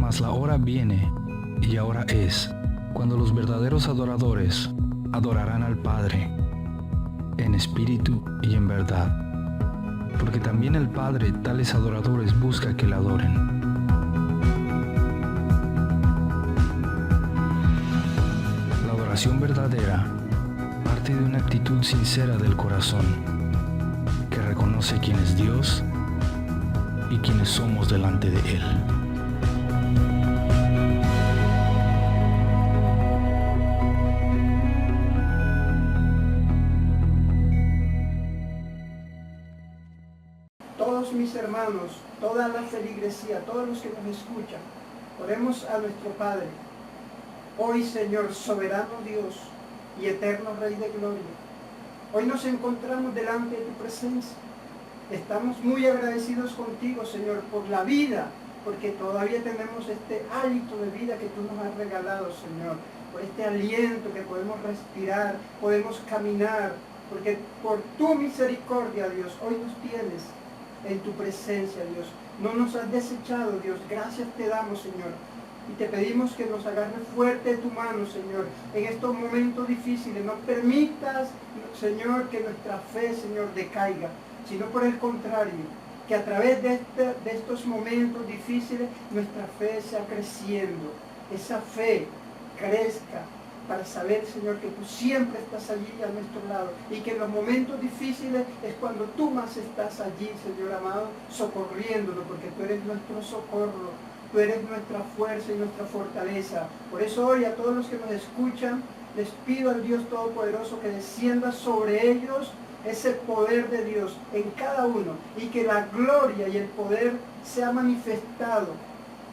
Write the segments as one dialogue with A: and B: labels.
A: Mas la hora viene, y ahora es, cuando los verdaderos adoradores adorarán al Padre, en espíritu y en verdad, porque también el Padre tales adoradores busca que le adoren. La adoración verdadera parte de una actitud sincera del corazón, que reconoce quién es Dios y quiénes somos delante de Él.
B: Todos mis hermanos, toda la feligresía, todos los que nos escuchan, oremos a nuestro Padre. Hoy, Señor, soberano Dios y eterno Rey de Gloria, hoy nos encontramos delante de tu presencia. Estamos muy agradecidos contigo, Señor, por la vida, porque todavía tenemos este hálito de vida que tú nos has regalado, Señor, por este aliento que podemos respirar, podemos caminar, porque por tu misericordia, Dios, hoy nos tienes en tu presencia, Dios. No nos has desechado, Dios. Gracias te damos, Señor. Y te pedimos que nos agarres fuerte de tu mano, Señor, en estos momentos difíciles. No permitas, Señor, que nuestra fe, Señor, decaiga, sino por el contrario, que a través de estos momentos difíciles nuestra fe sea creciendo. Esa fe crezca para saber, Señor, que tú siempre estás allí a nuestro lado y que en los momentos difíciles es cuando tú más estás allí, Señor amado, socorriéndonos, porque tú eres nuestro socorro, tú eres nuestra fuerza y nuestra fortaleza. Por eso hoy a todos los que nos escuchan, les pido al Dios Todopoderoso que descienda sobre ellos ese poder de Dios en cada uno y que la gloria y el poder sea manifestado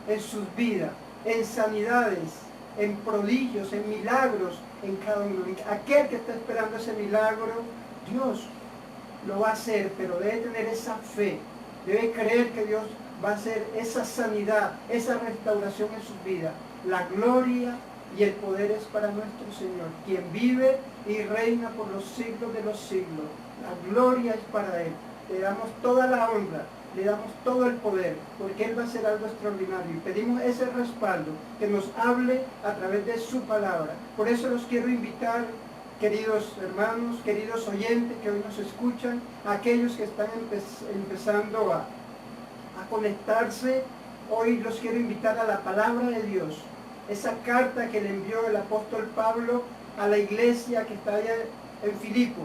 B: en sus vidas, en sanidades, en prodigios, en milagros, en cada uno. Aquel que está esperando ese milagro, Dios lo va a hacer, pero debe tener esa fe, debe creer que Dios va a hacer esa sanidad, esa restauración en sus vidas. La gloria y el poder es para nuestro Señor, quien vive y reina por los siglos de los siglos. La gloria es para Él. Le damos toda la honra, le damos todo el poder, porque Él va a hacer algo extraordinario. Y pedimos ese respaldo, que nos hable a través de su palabra. Por eso los quiero invitar, queridos hermanos, queridos oyentes que hoy nos escuchan, a aquellos que están empezando a conectarse. Hoy los quiero invitar a la palabra de Dios. Esa carta que le envió el apóstol Pablo a la iglesia que está allá en Filipo,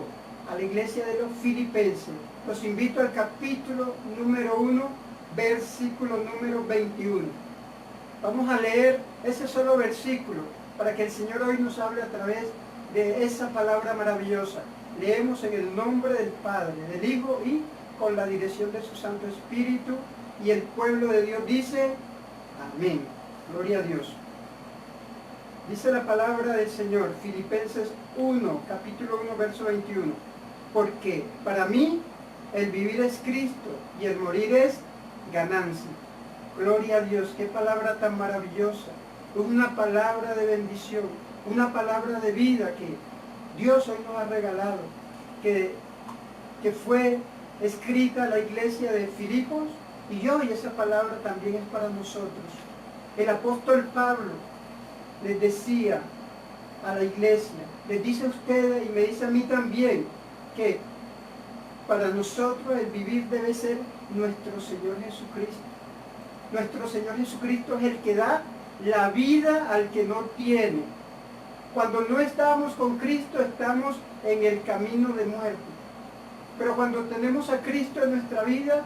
B: a la iglesia de los filipenses. Los invito al capítulo número 1, versículo número 21. Vamos a leer ese solo versículo para que el Señor hoy nos hable a través de esa palabra maravillosa. Leemos en el nombre del Padre, del Hijo y con la dirección de su Santo Espíritu. Y el pueblo de Dios dice, amén. Gloria a Dios. Dice la palabra del Señor, Filipenses 1, capítulo 1, verso 21. Porque para mí el vivir es Cristo y el morir es ganancia. Gloria a Dios, qué palabra tan maravillosa. Una palabra de bendición, una palabra de vida que Dios hoy nos ha regalado, que fue escrita a la iglesia de Filipos, y hoy esa palabra también es para nosotros. El apóstol Pablo les decía a la iglesia, les dice a ustedes y me dice a mí también, que para nosotros el vivir debe ser nuestro Señor Jesucristo. Nuestro Señor Jesucristo es el que da la vida al que no tiene. Cuando no estamos con Cristo, estamos en el camino de muerte. Pero cuando tenemos a Cristo en nuestra vida,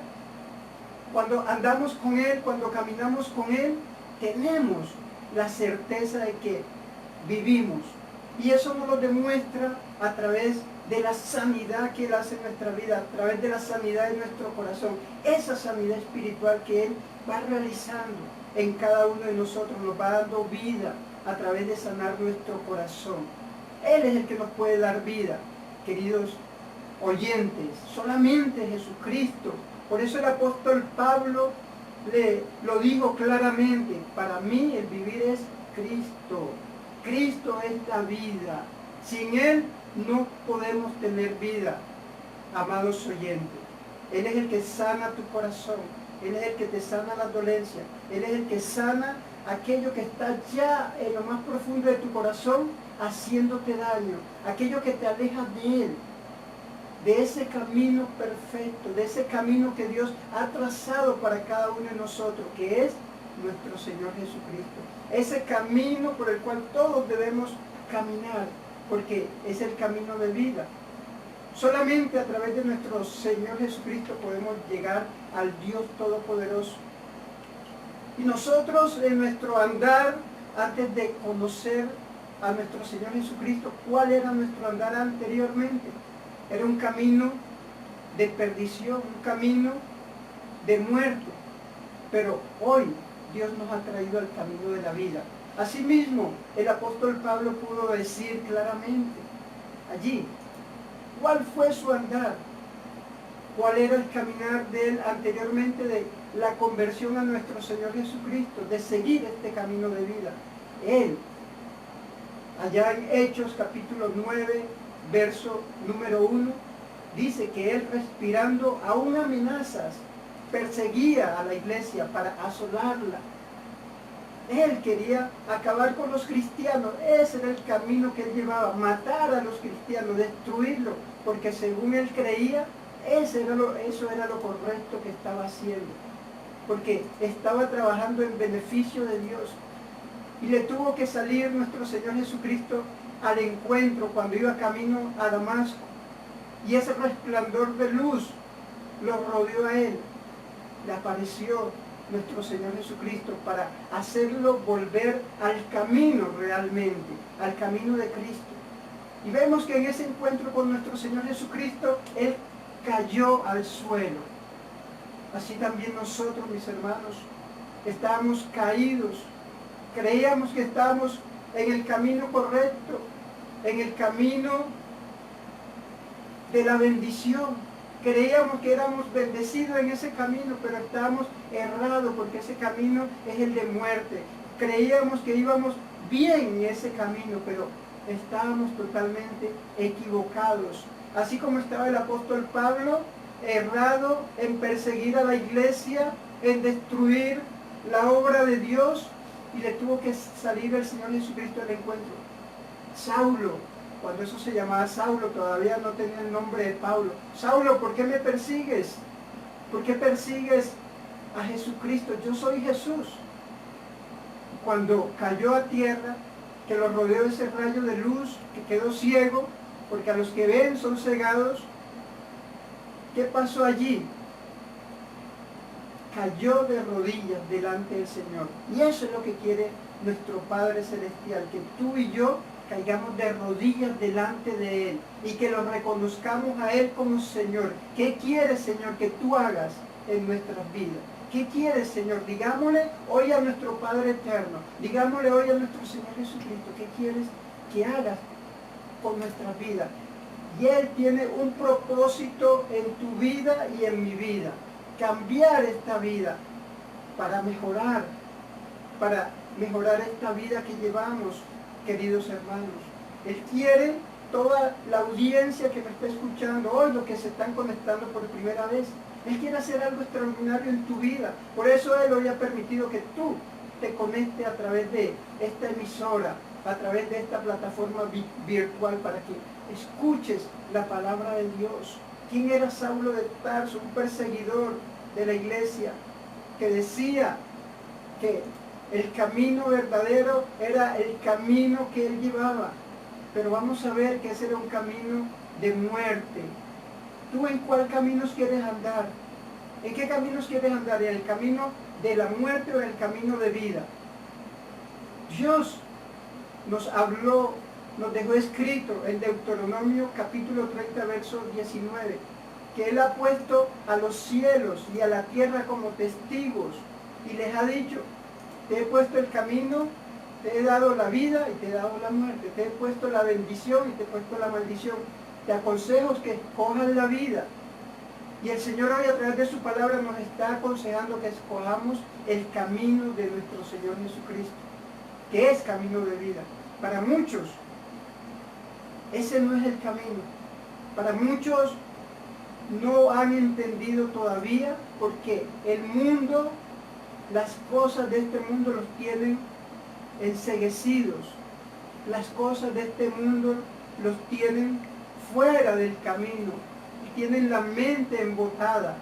B: cuando andamos con Él, cuando caminamos con Él, tenemos la certeza de que vivimos. Y eso nos lo demuestra a través de la sanidad que Él hace en nuestra vida, a través de la sanidad de nuestro corazón. Esa sanidad espiritual que Él va realizando en cada uno de nosotros, nos va dando vida a través de sanar nuestro corazón. Él es el que nos puede dar vida, queridos oyentes, solamente Jesucristo. Por eso el apóstol Pablo lo dijo claramente, para mí el vivir es Cristo. Cristo es la vida. Sin Él no podemos tener vida, amados oyentes. Él es el que sana tu corazón. Él es el que te sana las dolencias. Él es el que sana aquello que está ya en lo más profundo de tu corazón, haciéndote daño. Aquello que te aleja de Él, de ese camino perfecto, de ese camino que Dios ha trazado para cada uno de nosotros, que es nuestro Señor Jesucristo. Ese camino por el cual todos debemos caminar, porque es el camino de vida. Solamente a través de nuestro Señor Jesucristo podemos llegar al Dios Todopoderoso. Y nosotros en nuestro andar, antes de conocer a nuestro Señor Jesucristo, ¿cuál era nuestro andar anteriormente? Era un camino de perdición, un camino de muerte. Pero hoy Dios nos ha traído al camino de la vida. Asimismo, el apóstol Pablo pudo decir claramente allí, ¿cuál fue su andar? ¿Cuál era el caminar de él anteriormente de la conversión a nuestro Señor Jesucristo, de seguir este camino de vida? Él, allá en Hechos capítulo 9, verso número 1, dice que él, respirando aún amenazas, perseguía a la iglesia para asolarla. Él quería acabar con los cristianos. Ese era el camino que él llevaba, matar a los cristianos, destruirlos, porque según él creía, eso era lo correcto que estaba haciendo, porque estaba trabajando en beneficio de Dios. Y le tuvo que salir nuestro Señor Jesucristo al encuentro cuando iba camino a Damasco, y ese resplandor de luz lo rodeó a él. Le apareció nuestro Señor Jesucristo para hacerlo volver al camino realmente, al camino de Cristo. Y vemos que en ese encuentro con nuestro Señor Jesucristo, él cayó al suelo. Así también nosotros, mis hermanos, estábamos caídos. Creíamos que estábamos en el camino correcto, en el camino de la bendición. Creíamos que éramos bendecidos en ese camino, pero estábamos errados porque ese camino es el de muerte. Creíamos que íbamos bien en ese camino, pero estábamos totalmente equivocados. Así como estaba el apóstol Pablo, errado en perseguir a la iglesia, en destruir la obra de Dios, y le tuvo que salir el Señor Jesucristo al encuentro. Saulo, cuando eso se llamaba Saulo, todavía no tenía el nombre de Pablo. Saulo, ¿por qué me persigues? ¿Por qué persigues a Jesucristo? Yo soy Jesús. Cuando cayó a tierra, que lo rodeó ese rayo de luz, que quedó ciego, porque a los que ven son cegados, ¿qué pasó allí? Cayó de rodillas delante del Señor. Y eso es lo que quiere nuestro Padre Celestial, que tú y yo caigamos de rodillas delante de Él y que lo reconozcamos a Él como Señor. ¿Qué quieres, Señor, que tú hagas en nuestras vidas? ¿Qué quieres, Señor? Digámosle hoy a nuestro Padre Eterno, digámosle hoy a nuestro Señor Jesucristo, ¿qué quieres que hagas con nuestras vidas? Y Él tiene un propósito en tu vida y en mi vida, cambiar esta vida para mejorar esta vida que llevamos, queridos hermanos. Él quiere toda la audiencia que me está escuchando hoy, los que se están conectando por primera vez. Él quiere hacer algo extraordinario en tu vida. Por eso Él hoy ha permitido que tú te conectes a través de esta emisora, a través de esta plataforma virtual, para que escuches la palabra de Dios. ¿Quién era Saulo de Tarso? Un perseguidor de la iglesia que decía que el camino verdadero era el camino que él llevaba. Pero vamos a ver que ese era un camino de muerte. ¿Tú en cuál caminos quieres andar? ¿En qué caminos quieres andar? ¿En el camino de la muerte o en el camino de vida? Dios nos habló, nos dejó escrito en Deuteronomio capítulo 30, verso 19, que Él ha puesto a los cielos y a la tierra como testigos y les ha dicho: te he puesto el camino, te he dado la vida y te he dado la muerte, te he puesto la bendición y te he puesto la maldición. Te aconsejo que escojas la vida. Y el Señor hoy a través de su palabra nos está aconsejando que escojamos el camino de nuestro Señor Jesucristo, que es camino de vida. Para muchos, ese no es el camino. Para muchos no han entendido todavía Porque el mundo, las cosas de este mundo los tienen enceguecidos. Las cosas de este mundo los tienen fuera del camino. Tienen la mente embotada.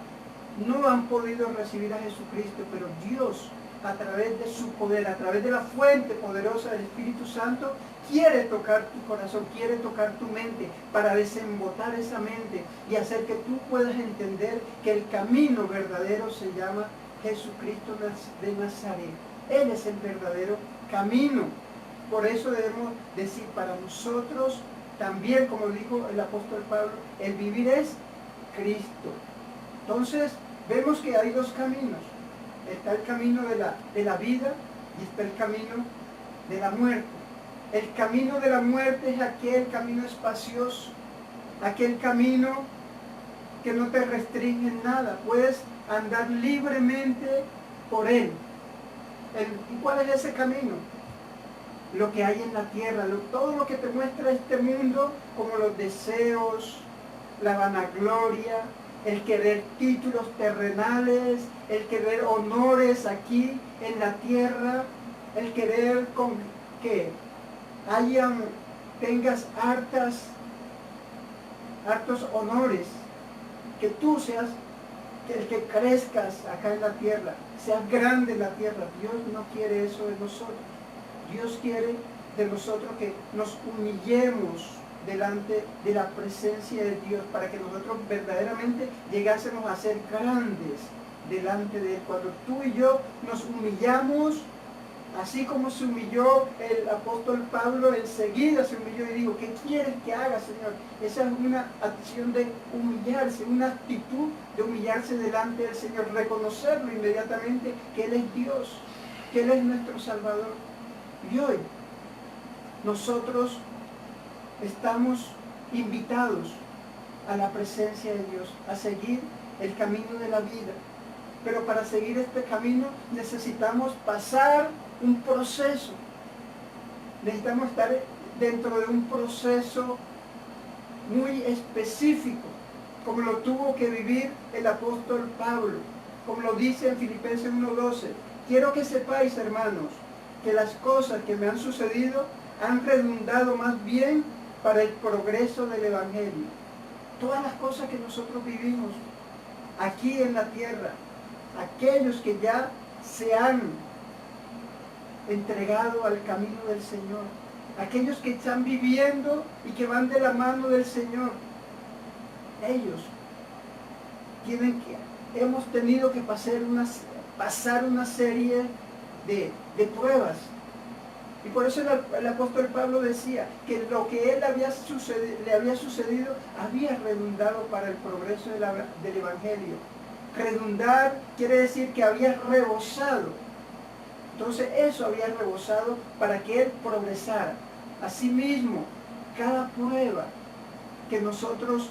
B: No han podido recibir a Jesucristo, pero Dios, a través de su poder, a través de la fuente poderosa del Espíritu Santo, quiere tocar tu corazón, quiere tocar tu mente para desembotar esa mente y hacer que tú puedas entender que el camino verdadero se llama Jesucristo de Nazaret. Él es el verdadero camino. Por eso debemos decir, para nosotros también, como dijo el apóstol Pablo, el vivir es Cristo. Entonces, vemos que hay dos caminos. Está el camino de la vida y está el camino de la muerte. El camino de la muerte es aquel camino espacioso, aquel camino que no te restringe en nada. Puedes andar libremente por él. ¿Y cuál es ese camino? Lo que hay en la tierra, todo lo que te muestra este mundo, como los deseos, la vanagloria, el querer títulos terrenales, el querer honores aquí en la tierra, el querer que tengas hartos honores, que tú seas el que crezcas acá en la tierra, seas grande en la tierra. Dios no quiere eso de nosotros. Dios quiere de nosotros que nos humillemos delante de la presencia de Dios, para que nosotros verdaderamente llegásemos a ser grandes delante de Él. Cuando tú y yo nos humillamos, así como se humilló el apóstol Pablo, enseguida se humilló y dijo, ¿qué quieres que haga, Señor? Esa es una acción de humillarse, una actitud de humillarse delante del Señor, reconocerlo inmediatamente que Él es Dios, que Él es nuestro Salvador. Y hoy nosotros estamos invitados a la presencia de Dios, a seguir el camino de la vida. Pero para seguir este camino necesitamos pasar un proceso. Necesitamos estar dentro de un proceso muy específico, como lo tuvo que vivir el apóstol Pablo, como lo dice en Filipenses 1:12. Quiero que sepáis, hermanos, que las cosas que me han sucedido han redundado más bien para el progreso del Evangelio. Todas las cosas que nosotros vivimos aquí en la tierra, aquellos que ya se han entregado al camino del Señor, aquellos que están viviendo y que van de la mano del Señor, ellos hemos tenido que pasar una serie de pruebas. Y por eso el apóstol Pablo decía que lo que le había sucedido había redundado para el progreso del Evangelio. Redundar quiere decir que había rebosado. Entonces eso había rebosado para que él progresara. Asimismo, cada prueba que nosotros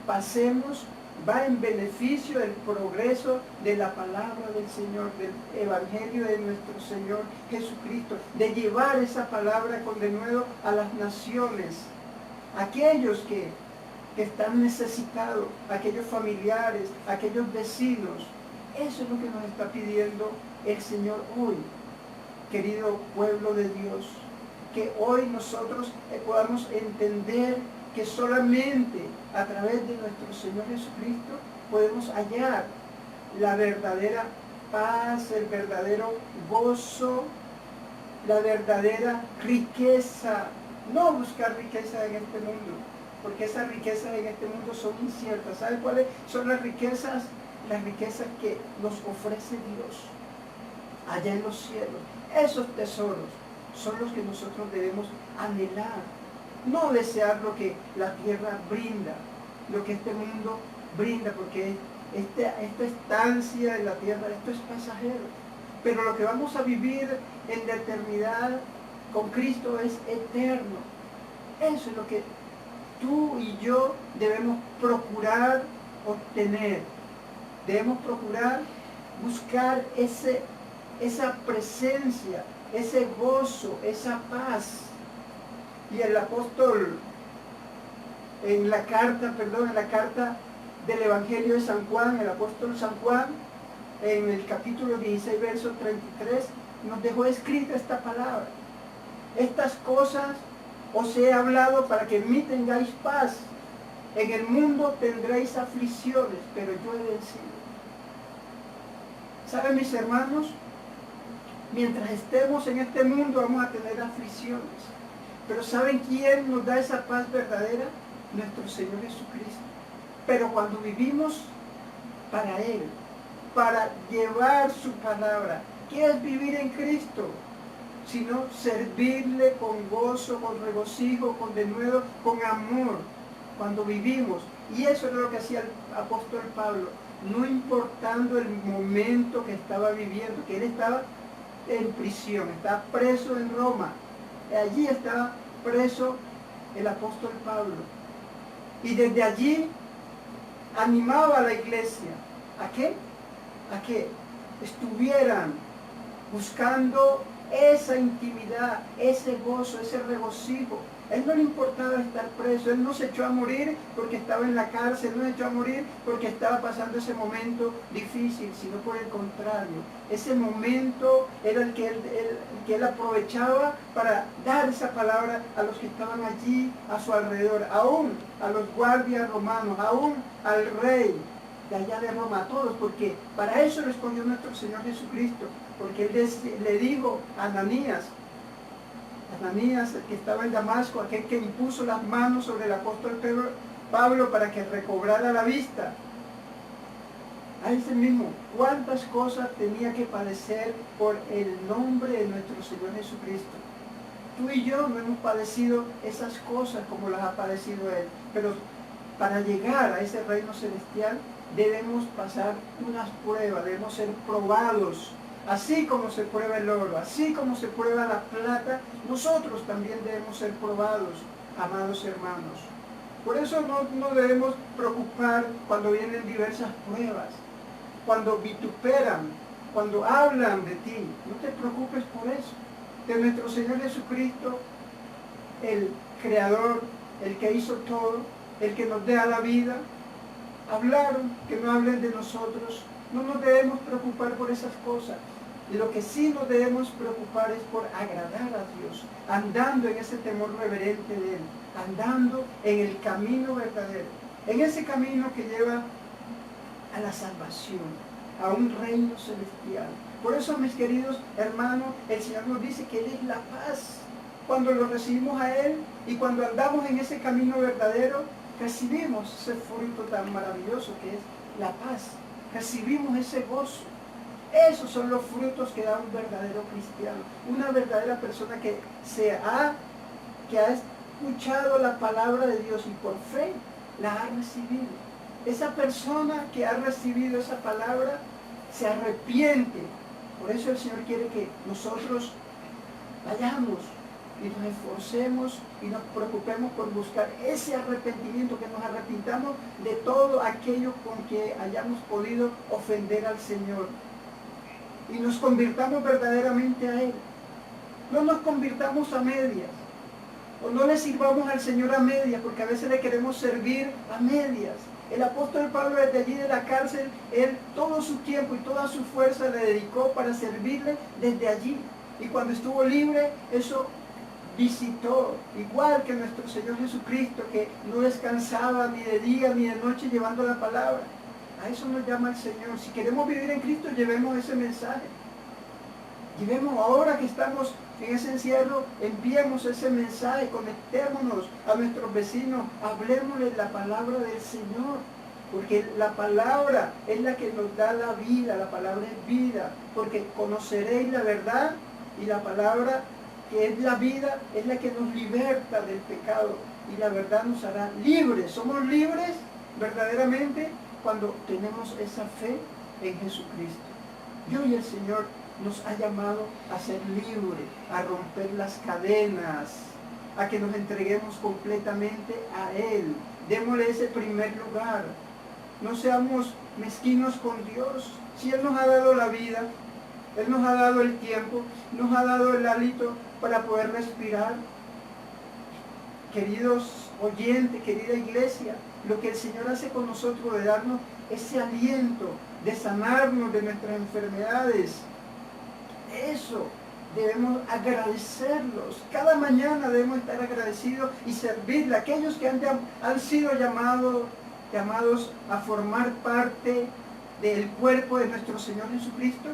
B: pasemos va en beneficio del progreso de la palabra del Señor, del Evangelio de nuestro Señor Jesucristo, de llevar esa palabra con denuedo a las naciones, aquellos que están necesitados, aquellos familiares, aquellos vecinos. Eso es lo que nos está pidiendo el Señor hoy, querido pueblo de Dios, que hoy nosotros podamos entender que solamente a través de nuestro Señor Jesucristo podemos hallar la verdadera paz, el verdadero gozo, la verdadera riqueza. No buscar riqueza en este mundo, porque esas riquezas en este mundo son inciertas. ¿Sabe cuáles son las riquezas? Las riquezas que nos ofrece Dios allá en los cielos. Esos tesoros son los que nosotros debemos anhelar. No desear lo que la tierra brinda, lo que este mundo brinda, porque esta estancia en la tierra, esto es pasajero. Pero lo que vamos a vivir en la eternidad con Cristo es eterno. Eso es lo que tú y yo debemos procurar obtener. Debemos procurar buscar esa presencia, ese gozo, esa paz. Y el apóstol en la carta del Evangelio de San Juan, el apóstol San Juan, en el capítulo 16, verso 33, nos dejó escrita esta palabra. Estas cosas os he hablado para que en mí tengáis paz. En el mundo tendréis aflicciones, pero yo he vencido. ¿Saben, mis hermanos? Mientras estemos en este mundo vamos a tener aflicciones. Pero ¿saben quién nos da esa paz verdadera? Nuestro Señor Jesucristo. Pero cuando vivimos para Él, para llevar su palabra, ¿qué es vivir en Cristo? Sino servirle con gozo, con regocijo, con denuedo, con amor, cuando vivimos. Y eso es lo que hacía el apóstol Pablo, no importando el momento que estaba viviendo, que él estaba en prisión, estaba preso en Roma. Allí estaba preso el apóstol Pablo. Y desde allí animaba a la iglesia. ¿A qué? A que estuvieran buscando esa intimidad, ese gozo, ese regocijo. A él no le importaba estar preso, él no se echó a morir porque estaba en la cárcel, no se echó a morir porque estaba pasando ese momento difícil, sino por el contrario. Ese momento era el que él aprovechaba para dar esa palabra a los que estaban allí a su alrededor, aún a los guardias romanos, aún al rey de allá de Roma, a todos, porque para eso lo escogió nuestro Señor Jesucristo, porque él le dijo a Ananías, el que estaba en Damasco, aquel que impuso las manos sobre el apóstol Pablo para que recobrara la vista, a ese mismo, cuántas cosas tenía que padecer por el nombre de nuestro Señor Jesucristo. Tú y yo no hemos padecido esas cosas como las ha padecido Él, pero para llegar a ese reino celestial debemos pasar unas pruebas, debemos ser probados. Así como se prueba el oro, así como se prueba la plata, nosotros también debemos ser probados, amados hermanos. Por eso no debemos preocupar cuando vienen diversas pruebas, cuando vituperan, cuando hablan de ti. No te preocupes por eso. De nuestro Señor Jesucristo, el Creador, el que hizo todo, el que nos da la vida, hablaron, que no hablen de nosotros. No nos debemos preocupar por esas cosas. Lo que sí nos debemos preocupar es por agradar a Dios, andando en ese temor reverente de Él, andando en el camino verdadero, en ese camino que lleva a la salvación, a un reino celestial. Por eso, mis queridos hermanos, el Señor nos dice que Él es la paz. Cuando lo recibimos a Él y cuando andamos en ese camino verdadero, recibimos ese fruto tan maravilloso que es la paz. Recibimos ese gozo. Esos son los frutos que da un verdadero cristiano, una verdadera persona que ha escuchado la palabra de Dios y por fe la ha recibido. Esa persona que ha recibido esa palabra se arrepiente. Por eso el Señor quiere que nosotros vayamos y nos esforcemos y nos preocupemos por buscar ese arrepentimiento, que nos arrepintamos de todo aquello con que hayamos podido ofender al Señor. Y nos convirtamos verdaderamente a Él. No nos convirtamos a medias. O no le sirvamos al Señor a medias, porque a veces le queremos servir a medias. El apóstol Pablo, desde allí de la cárcel, él todo su tiempo y toda su fuerza le dedicó para servirle desde allí. Y cuando estuvo libre, eso visitó, igual que nuestro Señor Jesucristo, que no descansaba ni de día ni de noche llevando la palabra. A eso nos llama el Señor. Si queremos vivir en Cristo, llevemos ese mensaje. Llevemos, ahora que estamos en ese encierro, enviemos ese mensaje, conectémonos a nuestros vecinos, hablemosles la palabra del Señor. Porque la palabra es la que nos da la vida, la palabra es vida. Porque conoceréis la verdad y la palabra que es la vida es la que nos liberta del pecado. Y la verdad nos hará libres. Somos libres verdaderamente cuando tenemos esa fe en Jesucristo. Y hoy el Señor nos ha llamado a ser libres, a romper las cadenas, a que nos entreguemos completamente a Él. Démosle ese primer lugar. No seamos mezquinos con Dios. Si Él nos ha dado la vida, Él nos ha dado el tiempo, nos ha dado el hálito para poder respirar. Queridos oyentes, querida iglesia, lo que el Señor hace con nosotros, de darnos ese aliento, de sanarnos de nuestras enfermedades. Eso debemos agradecerlos. Cada mañana debemos estar agradecidos y servirle a aquellos que han sido llamados a formar parte del cuerpo de nuestro Señor Jesucristo.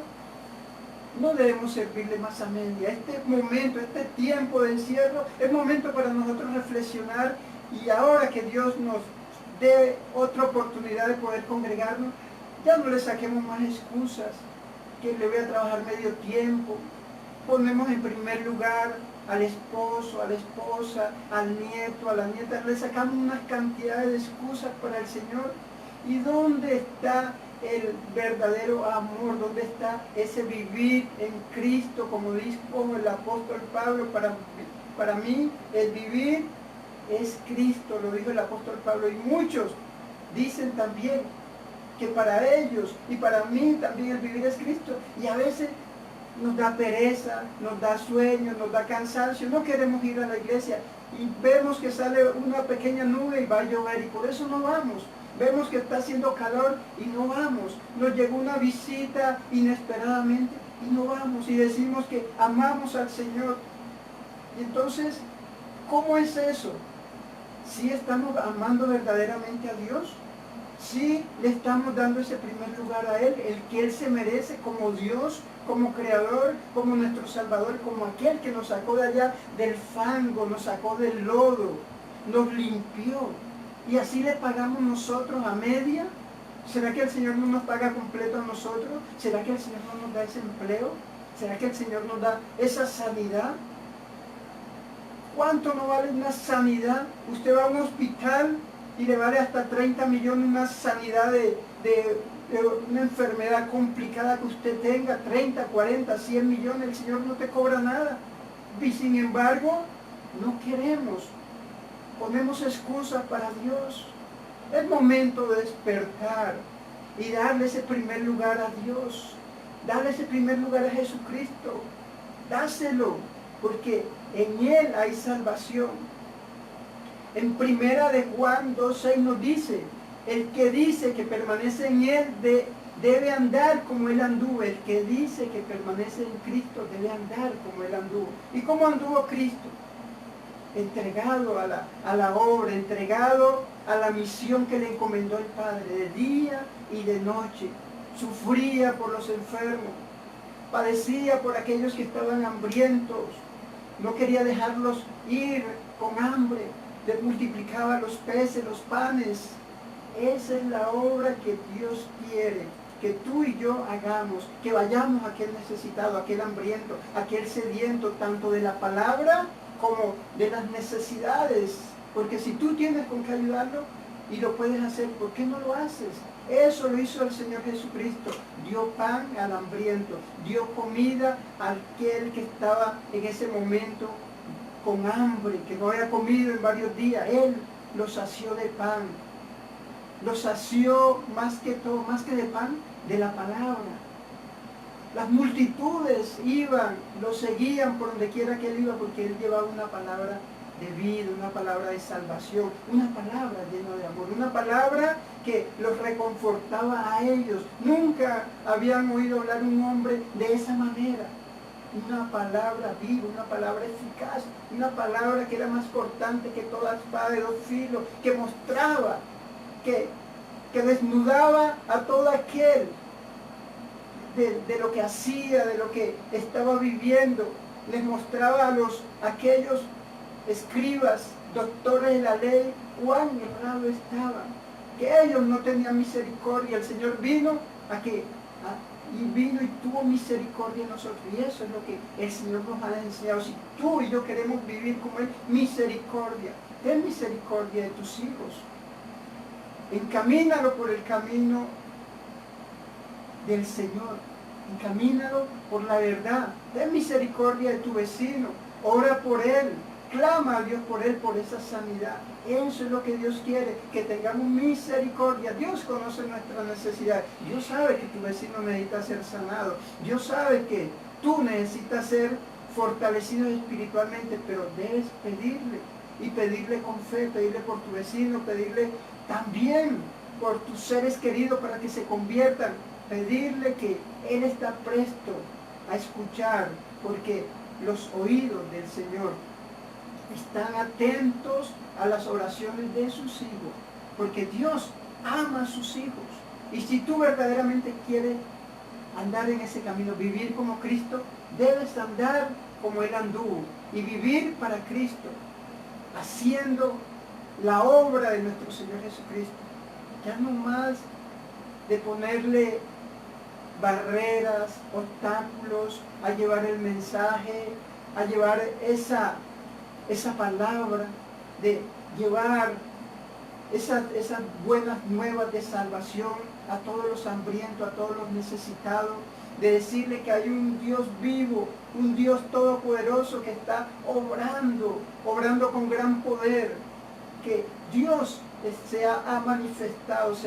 B: No debemos servirle más a media. Este momento, este tiempo de encierro, es momento para nosotros reflexionar, y ahora que Dios nos dé otra oportunidad de poder congregarnos, ya no le saquemos más excusas, que le voy a trabajar medio tiempo. Ponemos en primer lugar al esposo, a la esposa, al nieto, a la nieta, le sacamos una cantidad de excusas para el Señor. ¿Y dónde está el verdadero amor? ¿Dónde está ese vivir en Cristo? Como dijo el apóstol Pablo, para mí el vivir es Cristo, lo dijo el apóstol Pablo, y muchos dicen también que para ellos y para mí también el vivir es Cristo, y a veces nos da pereza, nos da sueño, nos da cansancio, no queremos ir a la iglesia, y vemos que sale una pequeña nube y va a llover, y por eso no vamos. Vemos que está haciendo calor y no vamos. Nos llegó una visita inesperadamente y no vamos. Y decimos que amamos al Señor. Y entonces, ¿cómo es eso? ¿Sí estamos amando verdaderamente a Dios? ¿Sí le estamos dando ese primer lugar a Él, el que Él se merece como Dios, como Creador, como nuestro Salvador, como aquel que nos sacó de allá del fango, nos sacó del lodo, nos limpió? ¿Y así le pagamos nosotros a media? ¿Será que el Señor no nos paga completo a nosotros? ¿Será que el Señor no nos da ese empleo? ¿Será que el Señor nos da esa sanidad? ¿Cuánto no vale una sanidad? Usted va a un hospital y le vale hasta 30 millones una sanidad de una enfermedad complicada que usted tenga, 30, 40, 100 millones, el Señor no te cobra nada. Y sin embargo, no queremos. Ponemos excusas para Dios. Es momento de despertar y darle ese primer lugar a Dios. Darle ese primer lugar a Jesucristo. Dáselo, porque en Él hay salvación. En primera de Juan 2:6 nos dice, el que dice que permanece en Él debe andar como Él anduvo. El que dice que permanece en Cristo debe andar como Él anduvo. ¿Y cómo anduvo Cristo? Entregado a la obra, entregado a la misión que le encomendó el Padre, de día y de noche. Sufría por los enfermos, padecía por aquellos que estaban hambrientos, no quería dejarlos ir con hambre, les multiplicaba los peces, los panes. Esa es la obra que Dios quiere que tú y yo hagamos, que vayamos a aquel necesitado, a aquel hambriento, a aquel sediento, tanto de la palabra como de las necesidades, porque si tú tienes con qué ayudarlo y lo puedes hacer, ¿por qué no lo haces? Eso lo hizo el Señor Jesucristo, dio pan al hambriento, dio comida a aquel que estaba en ese momento con hambre, que no había comido en varios días. Él lo sació de pan, lo sació más que todo, más que de pan, de la palabra. Las multitudes iban, lo seguían por donde quiera que él iba, porque él llevaba una palabra de vida, una palabra de salvación, una palabra llena de amor, una palabra que los reconfortaba a ellos. Nunca habían oído hablar un hombre de esa manera. Una palabra viva, una palabra eficaz, una palabra que era más cortante que toda espada de dos filos, que mostraba, que desnudaba a todo aquel de lo que hacía, de lo que estaba viviendo. Les mostraba a aquellos escribas, doctores de la ley, cuán errados estaban, que ellos no tenían misericordia. El Señor vino y tuvo misericordia en nosotros, y eso es lo que el Señor nos ha enseñado. Si tú y yo queremos vivir como Él, misericordia, ten misericordia de tus hijos, encamínalo por el camino del Señor, encamínalo por la verdad, ten misericordia de tu vecino, ora por él, clama a Dios por él, por esa sanidad. Eso es lo que Dios quiere, que tengamos misericordia. Dios conoce nuestra necesidad. Dios sabe que tu vecino necesita ser sanado. Dios sabe que tú necesitas ser fortalecido espiritualmente, pero debes pedirle, y pedirle con fe, pedirle por tu vecino, pedirle También por tus seres queridos para que se conviertan. Pedirle que Él está presto a escuchar, porque los oídos del Señor están atentos a las oraciones de sus hijos, porque Dios ama a sus hijos. Y si tú verdaderamente quieres andar en ese camino, vivir como Cristo, debes andar como Él anduvo y vivir para Cristo, haciendo la obra de nuestro Señor Jesucristo. Ya no más de ponerle barreras, obstáculos a llevar el mensaje, a llevar esa palabra, de llevar esas buenas nuevas de salvación a todos los hambrientos, a todos los necesitados, de decirle que hay un Dios vivo, un Dios todopoderoso que está obrando con gran poder, que Dios se ha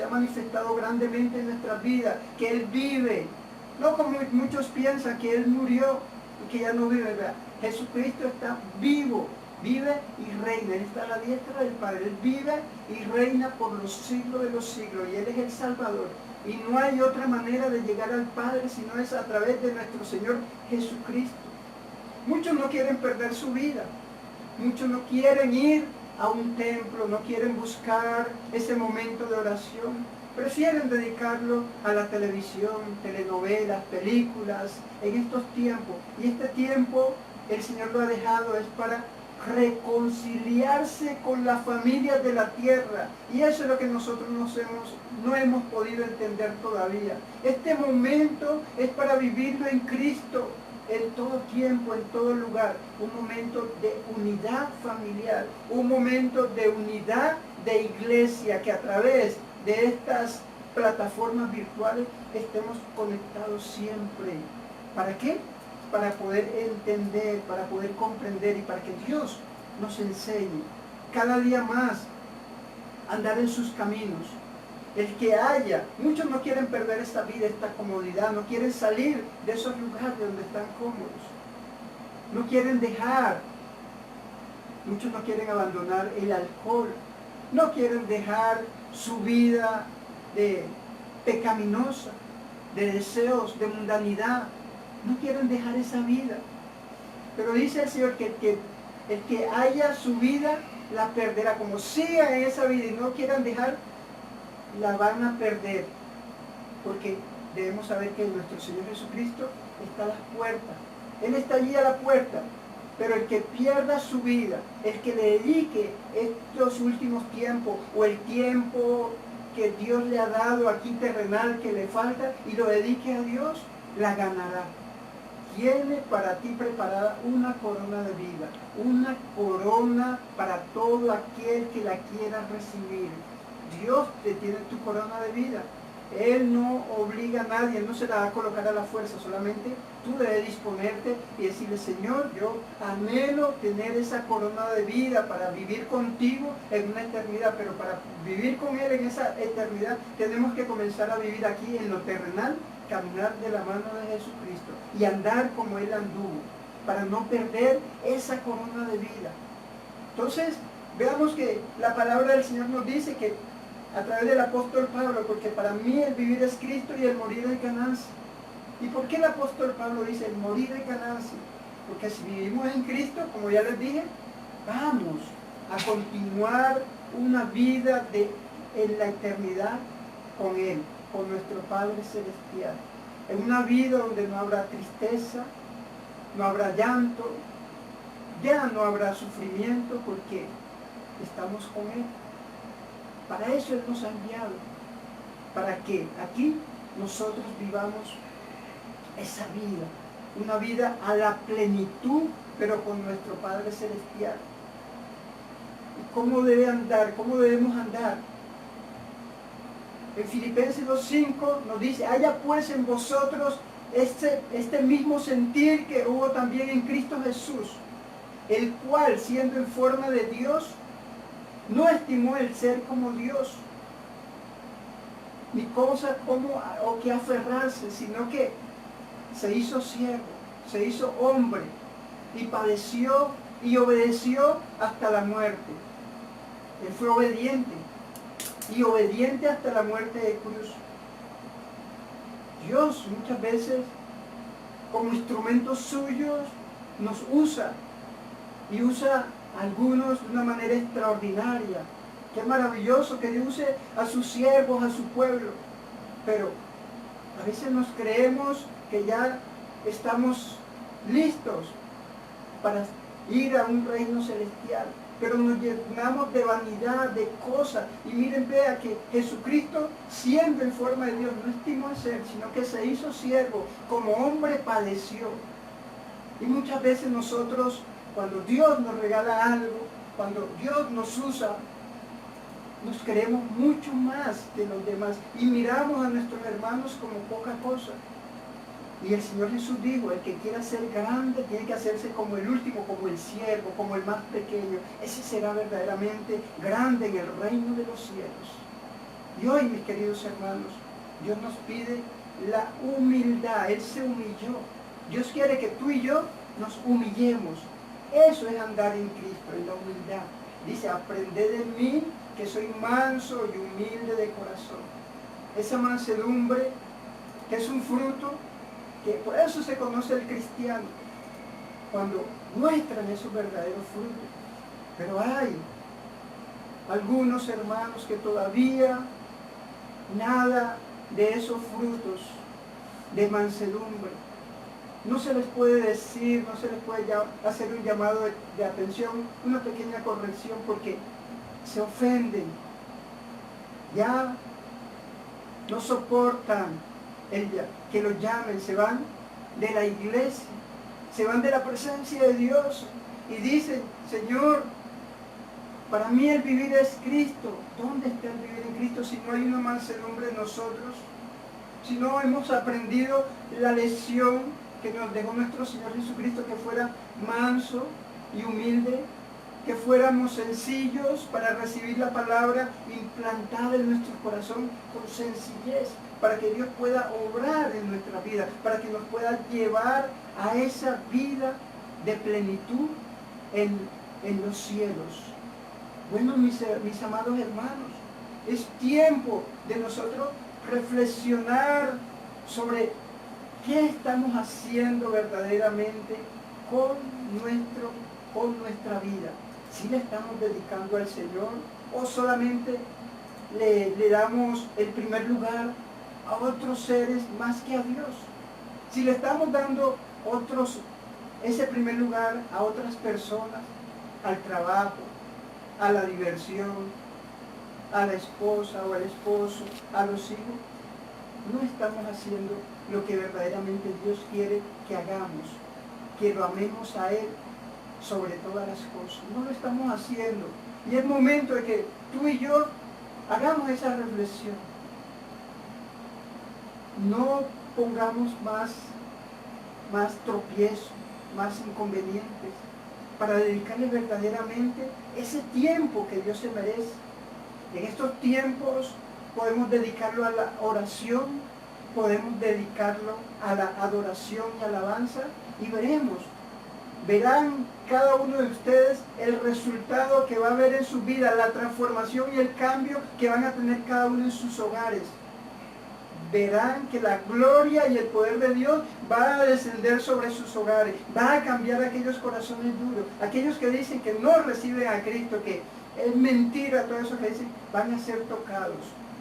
B: manifestado grandemente en nuestras vidas, que Él vive, no como muchos piensan que Él murió y que ya no vive, ¿verdad? Jesucristo está vivo, vive y reina, Él está a la diestra del Padre, Él vive y reina por los siglos de los siglos, y Él es el Salvador, y no hay otra manera de llegar al Padre sino es a través de nuestro Señor Jesucristo. Muchos no quieren perder su vida, muchos no quieren ir a un templo, no quieren buscar ese momento de oración, prefieren dedicarlo a la televisión, telenovelas, películas, en estos tiempos. Y este tiempo el Señor lo ha dejado es para reconciliarse con la familia de la tierra, y eso es lo que nosotros no hemos podido entender todavía. Este momento es para vivirlo en Cristo, en todo tiempo, en todo lugar, un momento de unidad familiar, un momento de unidad de iglesia, que a través de estas plataformas virtuales estemos conectados siempre. ¿Para qué? Para poder entender, para poder comprender y para que Dios nos enseñe cada día más a andar en sus caminos. El que haya, muchos no quieren perder esta vida, esta comodidad, no quieren salir de esos lugares donde están cómodos, no quieren dejar, muchos no quieren abandonar el alcohol, no quieren dejar su vida pecaminosa, de deseos, de mundanidad, no quieren dejar esa vida. Pero dice el Señor que el que haya su vida la perderá, como sigan en esa vida y no quieran dejar, la van a perder, porque debemos saber que nuestro Señor Jesucristo está a las puertas, Él está allí a la puerta, pero el que pierda su vida, el que le dedique estos últimos tiempos o el tiempo que Dios le ha dado aquí terrenal que le falta y lo dedique a Dios, la ganará. Tiene para ti preparada una corona de vida, una corona para todo aquel que la quiera recibir. Dios te tiene tu corona de vida. Él no obliga a nadie, Él no se la va a colocar a la fuerza, solamente tú debes disponerte y decirle: Señor, yo anhelo tener esa corona de vida para vivir contigo en una eternidad, pero para vivir con Él en esa eternidad tenemos que comenzar a vivir aquí en lo terrenal, caminar de la mano de Jesucristo y andar como Él anduvo, para no perder esa corona de vida. Entonces, veamos que la palabra del Señor nos dice que a través del apóstol Pablo, porque para mí el vivir es Cristo y el morir es ganancia. ¿Y por qué el apóstol Pablo dice el morir es ganancia? Porque si vivimos en Cristo, como ya les dije, vamos a continuar una vida en la eternidad con Él, con nuestro Padre Celestial. En una vida donde no habrá tristeza, no habrá llanto, ya no habrá sufrimiento, porque estamos con Él. Para eso Él nos ha enviado, para que aquí nosotros vivamos esa vida, una vida a la plenitud, pero con nuestro Padre Celestial. ¿Y cómo debe andar? ¿Cómo debemos andar? En Filipenses 2:5 nos dice: haya pues en vosotros este mismo sentir que hubo también en Cristo Jesús, el cual, siendo en forma de Dios, no estimó el ser como Dios, ni cosa como o que aferrarse, sino que se hizo siervo, se hizo hombre, y padeció y obedeció hasta la muerte. Él fue obediente. y obediente hasta la muerte de cruz. Dios muchas veces, como instrumentos suyos, nos usa, y usa a algunos de una manera extraordinaria. Qué maravilloso que Dios use a sus siervos, a su pueblo. Pero a veces nos creemos que ya estamos listos para ir a un reino celestial, pero nos llenamos de vanidad, de cosas. Y miren, vea que Jesucristo, siendo en forma de Dios, no estimó ser, sino que se hizo siervo, como hombre padeció. Y muchas veces nosotros, cuando Dios nos regala algo, cuando Dios nos usa, nos creemos mucho más que los demás y miramos a nuestros hermanos como poca cosa. Y el Señor Jesús dijo, el que quiera ser grande tiene que hacerse como el último, como el siervo, como el más pequeño. Ese será verdaderamente grande en el reino de los cielos. Y hoy, mis queridos hermanos, Dios nos pide la humildad. Él se humilló. Dios quiere que tú y yo nos humillemos. Eso es andar en Cristo, en la humildad. Dice, aprended de mí, que soy manso y humilde de corazón. Esa mansedumbre, que es un fruto, que por eso se conoce el cristiano, cuando muestran esos verdaderos frutos. Pero hay algunos hermanos que todavía nada de esos frutos de mansedumbre. No se les puede decir, no se les puede hacer un llamado de atención, una pequeña corrección, porque se ofenden. Ya no soportan que los llamen, se van de la iglesia, se van de la presencia de Dios y dicen, Señor, para mí el vivir es Cristo. ¿Dónde está el vivir en Cristo si no hay una mansedumbre en nosotros? Si no hemos aprendido la lección que nos dejó nuestro Señor Jesucristo, que fuera manso y humilde, que fuéramos sencillos para recibir la palabra implantada en nuestro corazón con sencillez, para que Dios pueda obrar en nuestra vida, para que nos pueda llevar a esa vida de plenitud en los cielos. Bueno, mis amados hermanos, es tiempo de nosotros reflexionar sobre qué estamos haciendo verdaderamente con nuestra vida. ¿Si le estamos dedicando al Señor o solamente le damos el primer lugar a otros seres más que a Dios? Si le estamos dando ese primer lugar a otras personas, al trabajo, a la diversión, a la esposa o al esposo, a los hijos, no estamos haciendo lo que verdaderamente Dios quiere que hagamos, que lo amemos a Él sobre todas las cosas. No lo estamos haciendo. Y es momento de que tú y yo hagamos esa reflexión. No pongamos más tropiezos, más inconvenientes, para dedicarle verdaderamente ese tiempo que Dios se merece. En estos tiempos podemos dedicarlo a la oración, podemos dedicarlo a la adoración y alabanza, y verán cada uno de ustedes el resultado que va a haber en su vida, la transformación y el cambio que van a tener cada uno en sus hogares. Verán que la gloria y el poder de Dios va a descender sobre sus hogares, va a cambiar aquellos corazones duros, aquellos que dicen que no reciben a Cristo, que es mentira, todo eso que dicen, van a ser tocados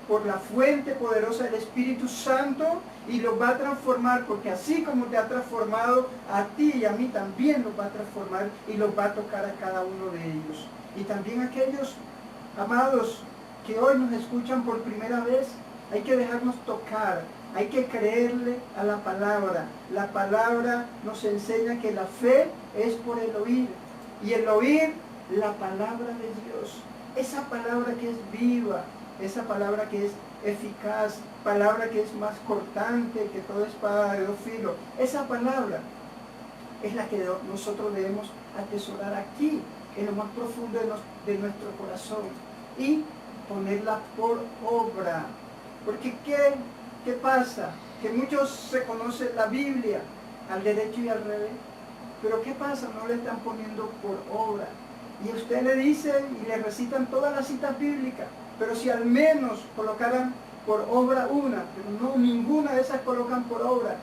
B: por la fuente poderosa del Espíritu Santo y los va a transformar, porque así como te ha transformado a ti y a mí, también los va a transformar y los va a tocar a cada uno de ellos. Y también aquellos amados que hoy nos escuchan por primera vez, hay que dejarnos tocar, hay que creerle a la palabra. La palabra nos enseña que la fe es por el oír, y el oír la palabra de Dios. Esa palabra que es viva, esa palabra que es eficaz, palabra que es más cortante que toda espada de dos filos. Esa palabra es la que nosotros debemos atesorar aquí, en lo más profundo de nuestro corazón, y ponerla por obra. Porque ¿qué pasa? Que muchos se conocen la Biblia al derecho y al revés, pero ¿qué pasa? No le están poniendo por obra. Y a usted le dicen y le recitan todas las citas bíblicas, pero si al menos colocaran por obra una, pero no, ninguna de esas colocan por obra.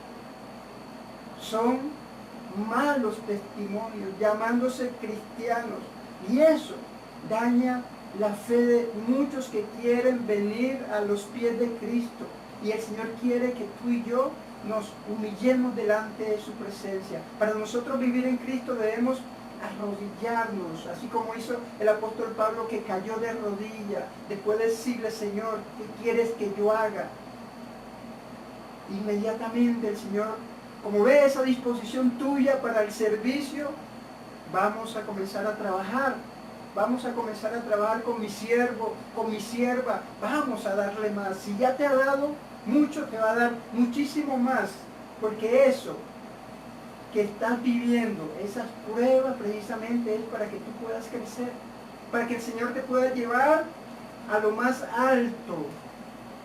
B: Son malos testimonios, llamándose cristianos, y eso daña la fe de muchos que quieren venir a los pies de Cristo. Y el Señor quiere que tú y yo nos humillemos delante de su presencia. Para nosotros vivir en Cristo debemos arrodillarnos, así como hizo el apóstol Pablo, que cayó de rodillas después de decirle: Señor, ¿qué quieres que yo haga? Inmediatamente el Señor, como ve esa disposición tuya para el servicio, vamos a comenzar a trabajar. Vamos a comenzar a trabajar con mi siervo, con mi sierva. Vamos a darle más. Si ya te ha dado mucho, te va a dar muchísimo más. Porque eso que estás viviendo, esas pruebas precisamente es para que tú puedas crecer. Para que el Señor te pueda llevar a lo más alto.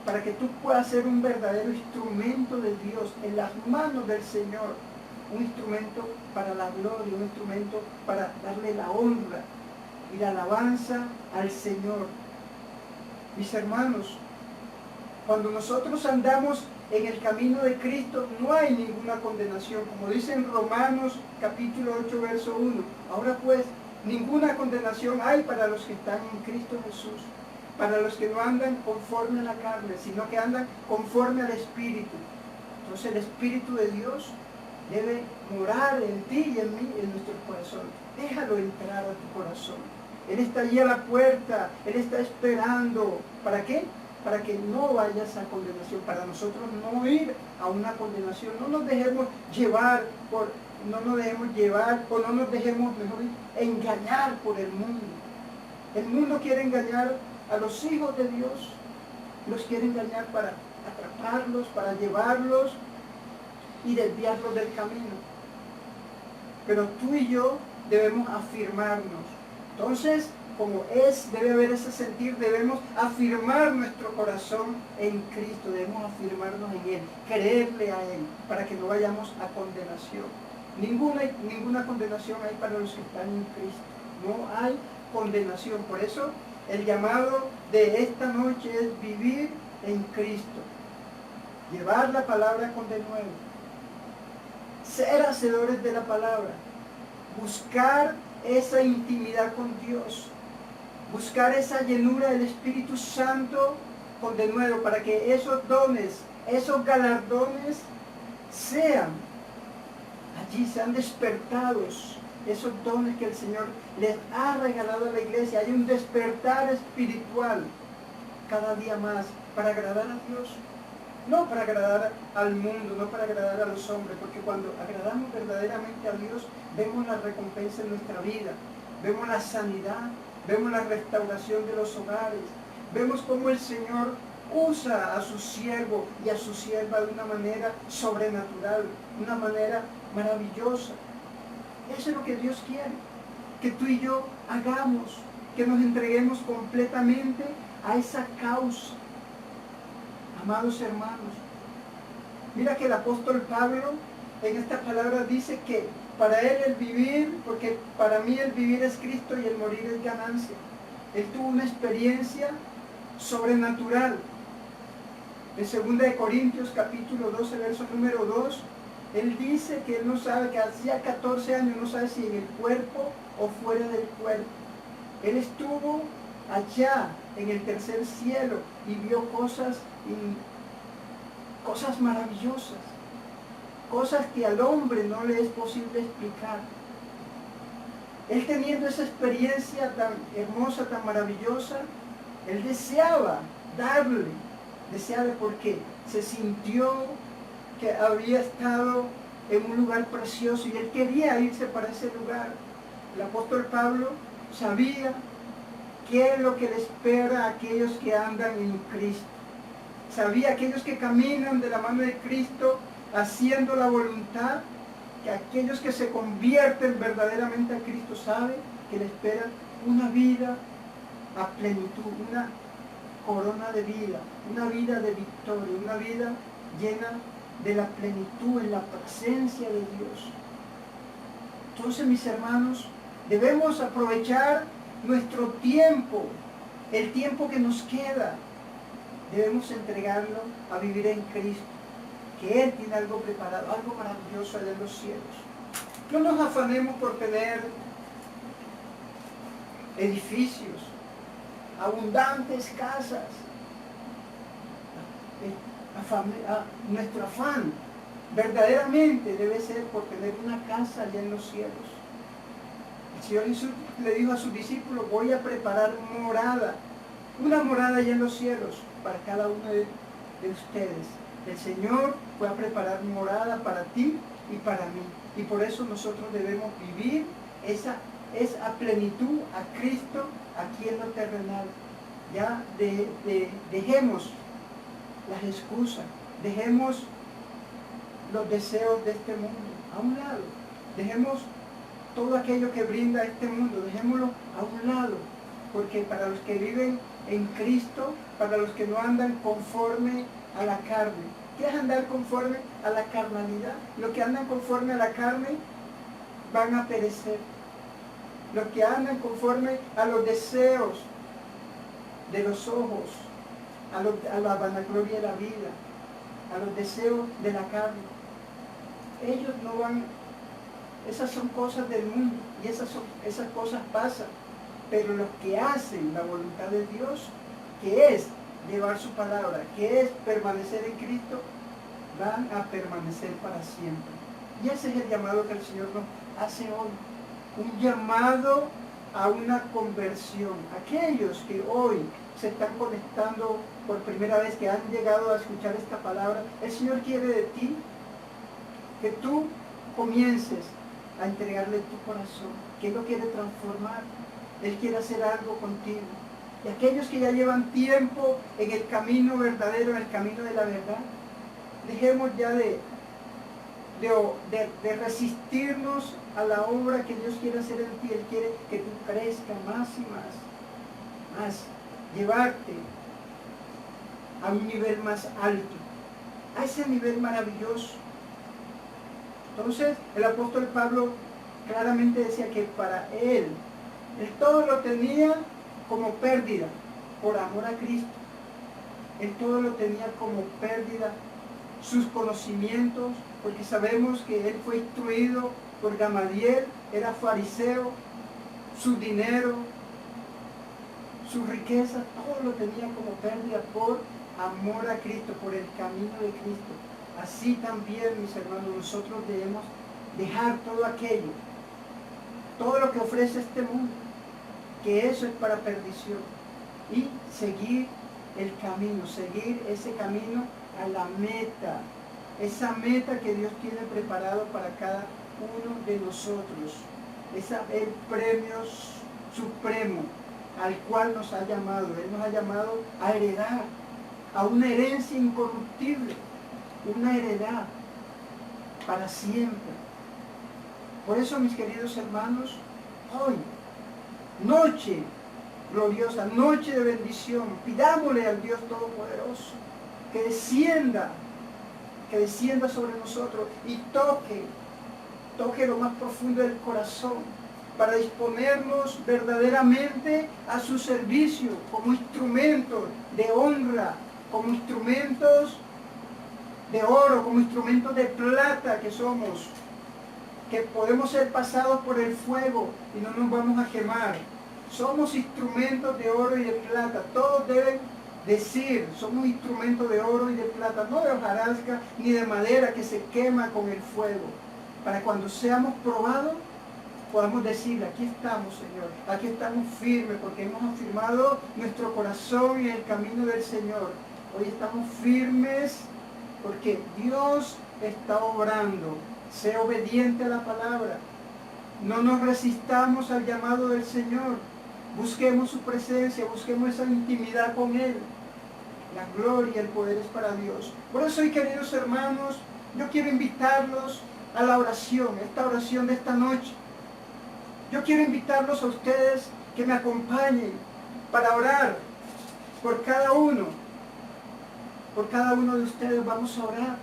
B: Para que tú puedas ser un verdadero instrumento de Dios en las manos del Señor. Un instrumento para la gloria, un instrumento para darle la honra y la alabanza al Señor. Mis hermanos, cuando nosotros andamos en el camino de Cristo, no hay ninguna condenación, como dice en Romanos capítulo 8, verso 1. Ahora pues, ninguna condenación hay para los que están en Cristo Jesús, para los que no andan conforme a la carne, sino que andan conforme al Espíritu. Entonces el Espíritu de Dios debe morar en ti y en mí, en nuestro corazón. Déjalo entrar a tu corazón. Él está allí a la puerta, Él está esperando. ¿Para qué? Para que no vayas a condenación, para nosotros no ir a una condenación. No nos dejemos llevar o no nos dejemos, mejor dicho, engañar por el mundo. El mundo quiere engañar a los hijos de Dios, los quiere engañar para atraparlos, para llevarlos y desviarlos del camino. Pero tú y yo debemos afirmarnos. Entonces, como debe haber ese sentir, debemos afirmar nuestro corazón en Cristo, debemos afirmarnos en Él, creerle a Él, para que no vayamos a condenación. Ninguna condenación hay para los que están en Cristo, no hay condenación. Por eso, el llamado de esta noche es vivir en Cristo, llevar la palabra con denuedo, ser hacedores de la palabra, buscar esa intimidad con Dios, buscar esa llenura del Espíritu Santo con denuedo, para que esos dones, esos galardones sean despertados, esos dones que el Señor les ha regalado a la iglesia. Hay un despertar espiritual cada día más para agradar a Dios, no para agradar al mundo, no para agradar a los hombres, porque cuando agradamos verdaderamente a Dios, vemos la recompensa en nuestra vida, vemos la sanidad, vemos la restauración de los hogares, vemos cómo el Señor usa a su siervo y a su sierva de una manera sobrenatural, una manera maravillosa. Eso es lo que Dios quiere, que tú y yo hagamos, que nos entreguemos completamente a esa causa. Amados hermanos, mira que el apóstol Pablo en esta palabra dice que para él el vivir, porque para mí el vivir es Cristo y el morir es ganancia. Él tuvo una experiencia sobrenatural. En 2 Corintios capítulo 12, verso número 2, él dice que él no sabe, que hacía 14 años, no sabe si en el cuerpo o fuera del cuerpo. Él estuvo allá en el tercer cielo y vio cosas maravillosas, cosas que al hombre no le es posible explicar. Él, teniendo esa experiencia tan hermosa, tan maravillosa, él deseaba porque se sintió que había estado en un lugar precioso y él quería irse para ese lugar. El apóstol Pablo sabía qué es lo que le espera a aquellos que andan en Cristo. Sabía aquellos que caminan de la mano de Cristo haciendo la voluntad, que aquellos que se convierten verdaderamente a Cristo saben que le espera una vida a plenitud, una corona de vida, una vida de victoria, una vida llena de la plenitud en la presencia de Dios. Entonces, mis hermanos, debemos aprovechar nuestro tiempo El tiempo que nos queda debemos entregarlo a vivir en Cristo, que Él tiene algo preparado, algo maravilloso allá en los cielos. No nos afanemos por tener edificios, abundantes casas. Nuestro afán verdaderamente debe ser por tener una casa allá en los cielos. El Señor Jesús le dijo a sus discípulos: voy a preparar morada, una morada allá en los cielos para cada uno de ustedes. El Señor fue a preparar morada para ti y para mí. Y por eso nosotros debemos vivir esa plenitud a Cristo aquí en lo terrenal. Ya dejemos las excusas, dejemos los deseos de este mundo a un lado, dejemos todo aquello que brinda este mundo, dejémoslo a un lado, porque para los que viven en Cristo, para los que no andan conforme a la carne, ¿qué es andar conforme a la carnalidad? Los que andan conforme a la carne van a perecer. Los que andan conforme a los deseos de los ojos, a la vanagloria de la vida, a los deseos de la carne, ellos no van. Esas son cosas del mundo y esas cosas pasan, pero los que hacen la voluntad de Dios, que es llevar su palabra, que es permanecer en Cristo, van a permanecer para siempre. Y ese es el llamado que el Señor nos hace hoy, un llamado a una conversión. Aquellos que hoy se están conectando por primera vez, que han llegado a escuchar esta palabra, el Señor quiere de ti que tú comiences a entregarle tu corazón, que Él lo quiere transformar, Él quiere hacer algo contigo. Y aquellos que ya llevan tiempo en el camino verdadero, en el camino de la verdad, dejemos ya de resistirnos a la obra que Dios quiere hacer en ti. Él quiere que tú crezcas más y más, llevarte a un nivel más alto, a ese nivel maravilloso. Entonces el apóstol Pablo claramente decía que para él todo lo tenía como pérdida por amor a Cristo. Él todo lo tenía como pérdida, sus conocimientos, porque sabemos que él fue instruido por Gamaliel, era fariseo, su dinero, su riqueza, todo lo tenía como pérdida por amor a Cristo, por el camino de Cristo. Así también, mis hermanos, nosotros debemos dejar todo aquello, todo lo que ofrece este mundo, que eso es para perdición, y seguir el camino, seguir ese camino a la meta, esa meta que Dios tiene preparado para cada uno de nosotros, el premio supremo al cual nos ha llamado. Él nos ha llamado a heredar, a una herencia incorruptible, una heredad para siempre. Por eso, mis queridos hermanos, hoy, noche gloriosa, noche de bendición, pidámosle al Dios Todopoderoso que descienda sobre nosotros y toque lo más profundo del corazón, para disponernos verdaderamente a su servicio como instrumentos de honra, como instrumentos de oro, como instrumentos de plata que somos, que podemos ser pasados por el fuego y no nos vamos a quemar. Somos instrumentos de oro y de plata. Todos deben decir: somos instrumentos de oro y de plata, no de hojarasca ni de madera que se quema con el fuego, para cuando seamos probados podamos decir: aquí estamos, Señor, aquí estamos firmes, porque hemos afirmado nuestro corazón en el camino del Señor. Hoy estamos firmes porque Dios está obrando. Sé obediente a la palabra. No nos resistamos al llamado del Señor. Busquemos su presencia, busquemos esa intimidad con Él. La gloria, el poder es para Dios. Por eso, queridos hermanos, yo quiero invitarlos a la oración, esta oración de esta noche. Yo quiero invitarlos a ustedes que me acompañen para orar por cada uno. Por cada uno de ustedes vamos a orar.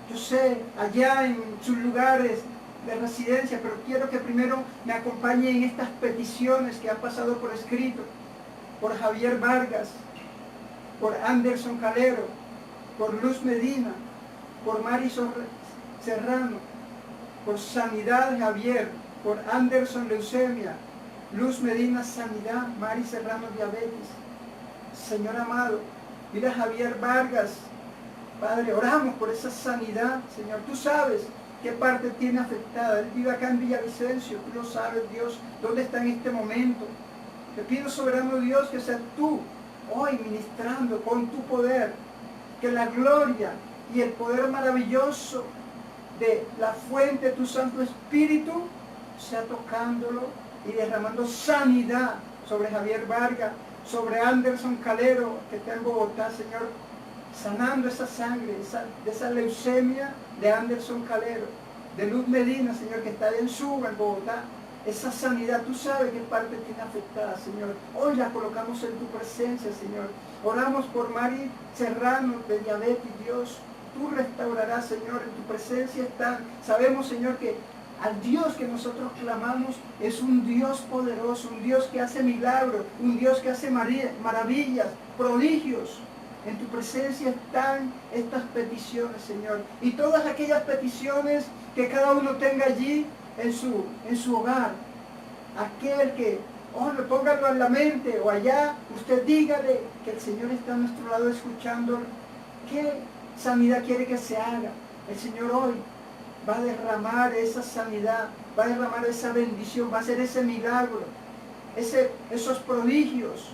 B: Yo sé, allá en sus lugares de residencia, pero quiero que primero me acompañen en estas peticiones que han pasado por escrito. por Javier Vargas, por Anderson Calero, por Luz Medina, por Mari Serrano, por Sanidad Javier, por Anderson Leucemia, Luz Medina Sanidad, Mari Serrano Diabetes. Señor amado, mira Javier Vargas, Padre, oramos por esa sanidad, Señor. Tú sabes qué parte tiene afectada. Él vive acá en Villavicencio, tú lo sabes, Dios, dónde está en este momento. Te pido, soberano Dios, que seas tú hoy ministrando con tu poder, que la gloria y el poder maravilloso de la fuente de tu Santo Espíritu sea tocándolo y derramando sanidad sobre Javier Vargas, sobre Anderson Calero, que está en Bogotá, Señor, sanando esa sangre, de esa leucemia de Anderson Calero, de Luz Medina, Señor, que está en Suba, en Bogotá. Esa sanidad, tú sabes qué parte tiene afectada, Señor. Hoy la colocamos en tu presencia, Señor. Oramos por Mari Serrano de diabetes, Dios. Tú restaurarás, Señor, en tu presencia está. Sabemos, Señor, que al Dios que nosotros clamamos es un Dios poderoso, un Dios que hace milagros, un Dios que hace maravillas, prodigios. En tu presencia están estas peticiones, Señor. Y todas aquellas peticiones que cada uno tenga allí en su hogar. Aquel que, póngalo en la mente o allá, usted dígale que el Señor está a nuestro lado escuchando. ¿Qué sanidad quiere que se haga? El Señor hoy va a derramar esa sanidad, va a derramar esa bendición, va a hacer ese milagro, esos prodigios.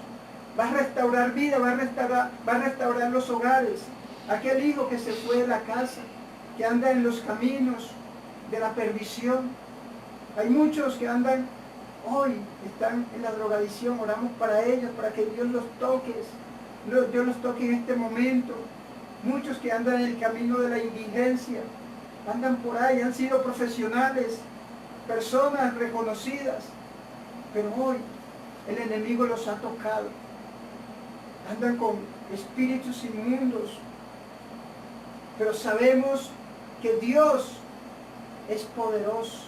B: Va a restaurar vida, va a restaurar los hogares. Aquel hijo que se fue de la casa, que anda en los caminos de la perdición. Hay muchos que andan hoy, están en la drogadicción. Oramos para ellos, para que Dios los toque. Dios los toque en este momento. Muchos que andan en el camino de la indigencia, andan por ahí, han sido profesionales, personas reconocidas, pero hoy el enemigo los ha tocado. Andan con espíritus inmundos, pero sabemos que Dios es poderoso,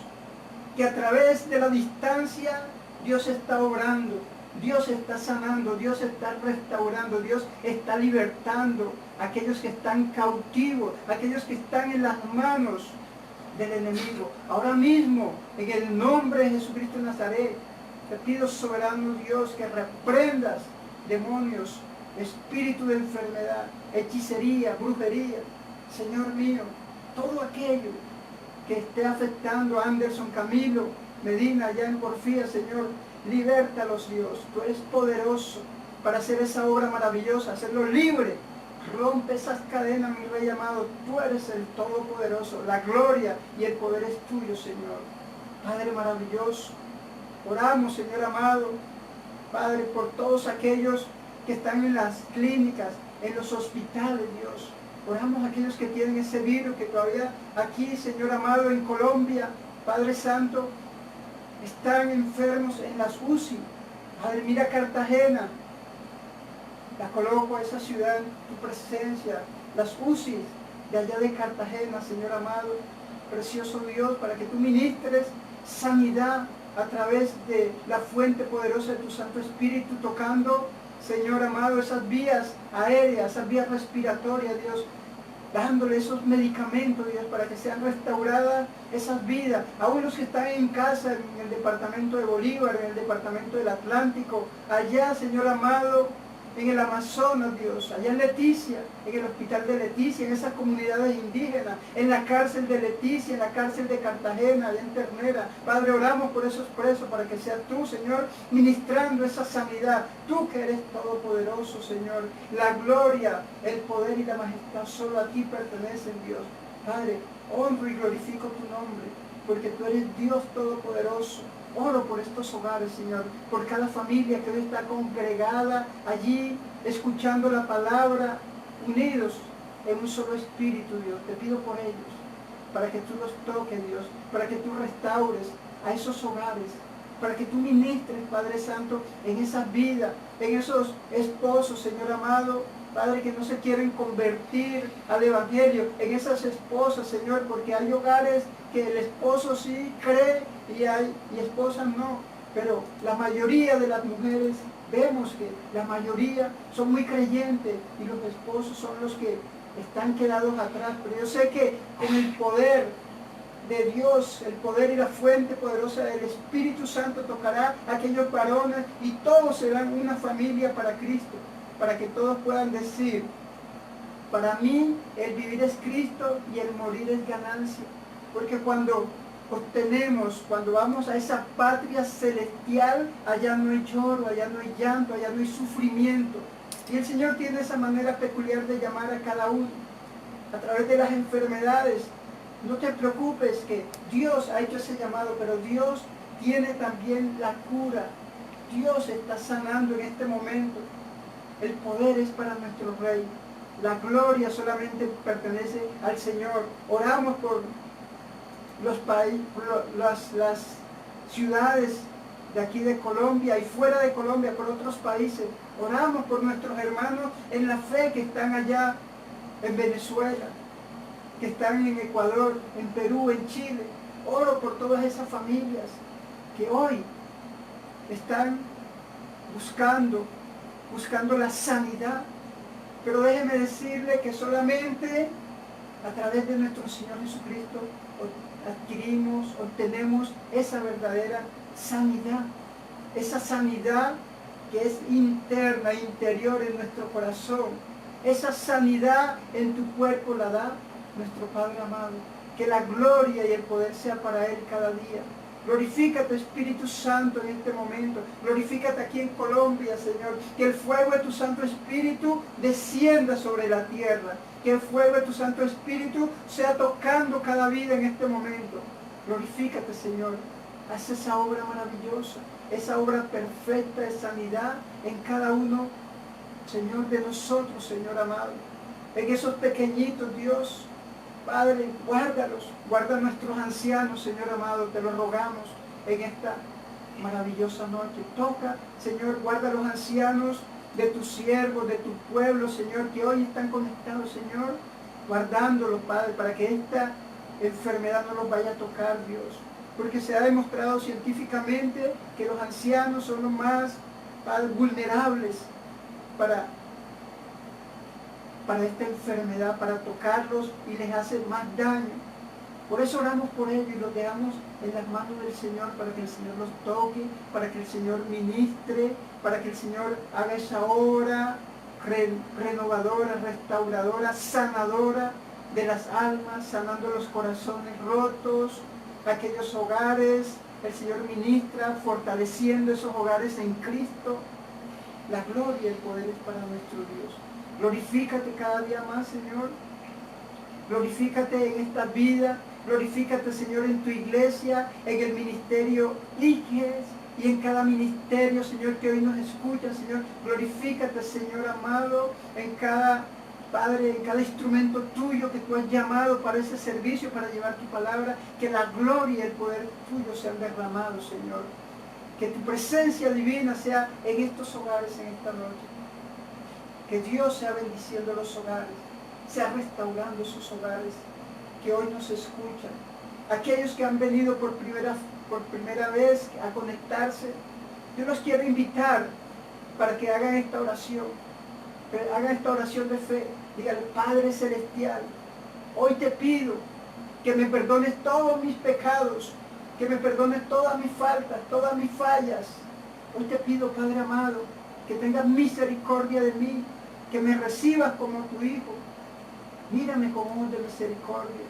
B: que a través de la distancia Dios está obrando, Dios está sanando, Dios está restaurando, Dios está libertando a aquellos que están cautivos, a aquellos que están en las manos del enemigo. Ahora mismo, en el nombre de Jesucristo de Nazaret, te pido, soberano Dios, que reprendas demonios, espíritu de enfermedad, hechicería, brujería. Señor mío, todo aquello que esté afectando a Anderson Camilo Medina allá en Porfía, Señor, libértalos, Dios. Tú eres poderoso para hacer esa obra maravillosa, hacerlo libre. Rompe esas cadenas, mi Rey amado. Tú eres el Todopoderoso. La gloria y el poder es tuyo, Señor. Padre maravilloso, oramos, Señor amado, Padre, por todos aquellos que están en las clínicas, en los hospitales, Dios. Oramos a aquellos que tienen ese virus, que todavía aquí, Señor amado, en Colombia, Padre Santo, están enfermos en las UCI. Padre, mira Cartagena, la coloco a esa ciudad en tu presencia, las UCI de allá de Cartagena, Señor amado, precioso Dios, para que tú ministres sanidad a través de la fuente poderosa de tu Santo Espíritu, tocando, Señor amado, esas vías aéreas, esas vías respiratorias, Dios, dándole esos medicamentos, Dios, para que sean restauradas esas vidas. Aún los que están en casa, en el departamento de Bolívar, en el departamento del Atlántico, allá, Señor amado, en el Amazonas, Dios, allá en Leticia, en el hospital de Leticia, en esas comunidades indígenas, en la cárcel de Leticia, en la cárcel de Cartagena, allá en Ternera. Padre, oramos por esos presos para que seas tú, Señor, ministrando esa sanidad. Tú que eres todopoderoso, Señor. La gloria, el poder y la majestad solo a ti pertenecen, Dios. Padre, honro y glorifico tu nombre, porque tú eres Dios todopoderoso. Oro por estos hogares, Señor, por cada familia que hoy está congregada allí, escuchando la palabra, unidos en un solo espíritu, Dios. Te pido por ellos, para que tú los toques, Dios, para que tú restaures a esos hogares, para que tú ministres, Padre Santo, en esas vidas, en esos esposos, Señor amado, Padre, que no se quieren convertir al Evangelio, en esas esposas, Señor, porque hay hogares que el esposo sí cree y esposas no. pero la mayoría de las mujeres, vemos que la mayoría son muy creyentes y los esposos son los que están quedados atrás. Pero yo sé que con el poder de Dios, el poder y la fuente poderosa del Espíritu Santo tocará a aquellos varones y todos serán una familia para Cristo, para que todos puedan decir: para mí el vivir es Cristo y el morir es ganancia. Porque cuando obtenemos, cuando vamos a esa patria celestial, allá no hay lloro, allá no hay llanto, allá no hay sufrimiento. Y el Señor tiene esa manera peculiar de llamar a cada uno a través de las enfermedades. No te preocupes, que Dios ha hecho ese llamado, pero Dios tiene también la cura. Dios está sanando en este momento. El poder es para nuestro Rey. La gloria solamente pertenece al Señor. Oramos por los países, las ciudades de aquí de Colombia y fuera de Colombia, por otros países. Oramos por nuestros hermanos en la fe que están allá en Venezuela, que están en Ecuador, en Perú, en Chile. Oro por todas esas familias que hoy están buscando la sanidad. Pero déjeme decirle que solamente a través de nuestro Señor Jesucristo obtenemos esa verdadera sanidad. Esa sanidad que es interna, interior en nuestro corazón. Esa sanidad en tu cuerpo la da nuestro Padre amado. Que la gloria y el poder sea para Él cada día. Glorifícate, Espíritu Santo, en este momento. Glorifícate aquí en Colombia, Señor. Que el fuego de tu Santo Espíritu descienda sobre la tierra. Que el fuego de tu Santo Espíritu sea tocando cada vida en este momento. Glorifícate, Señor. Haz esa obra maravillosa, esa obra perfecta de sanidad en cada uno, Señor, de nosotros, Señor amado. En esos pequeñitos, Dios, Padre, guárdalos, guarda a nuestros ancianos, Señor amado, te lo rogamos en esta maravillosa noche. Toca, Señor, guarda a los ancianos de tus siervos, de tu pueblo, Señor, que hoy están conectados, Señor, guardándolos, Padre, para que esta enfermedad no los vaya a tocar, Dios. Porque se ha demostrado científicamente que los ancianos son los más, Padre, vulnerables para esta enfermedad, para tocarlos y les hace más daño. Por eso oramos por ellos y los dejamos en las manos del Señor, para que el Señor los toque, para que el Señor ministre, para que el Señor haga esa obra renovadora, restauradora, sanadora de las almas, sanando los corazones rotos, aquellos hogares. El Señor ministra, fortaleciendo esos hogares en Cristo. La gloria y el poder es para nuestro Dios. Glorifícate cada día más, Señor. Glorifícate en esta vida. Glorifícate, Señor, en tu iglesia, en el ministerio IGES y en cada ministerio, Señor, que hoy nos escucha, Señor. Glorifícate, Señor amado, en cada, Padre, en cada instrumento tuyo que tú has llamado para ese servicio, para llevar tu palabra. Que la gloria y el poder tuyo sean derramados, Señor. Que tu presencia divina sea en estos hogares en esta noche. Que Dios sea bendiciendo los hogares, sea restaurando sus hogares, que hoy nos escuchan. Aquellos que han venido por primera vez a conectarse, yo los quiero invitar para que hagan esta oración, de fe. Dígale: Padre Celestial, hoy te pido que me perdones todos mis pecados, que me perdones todas mis faltas, todas mis fallas. Hoy te pido, Padre amado, que tengas misericordia de mí, que me recibas como tu Hijo. Mírame con ojos de misericordia.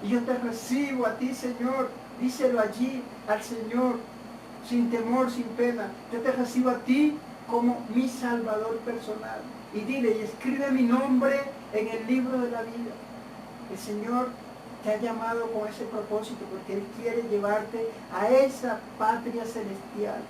B: Y yo te recibo a ti, Señor. Díselo allí al Señor, sin temor, sin pena. Yo te recibo a ti como mi Salvador personal. Y dile, y escribe mi nombre en el libro de la vida. El Señor te ha llamado con ese propósito, porque Él quiere llevarte a esa patria celestial.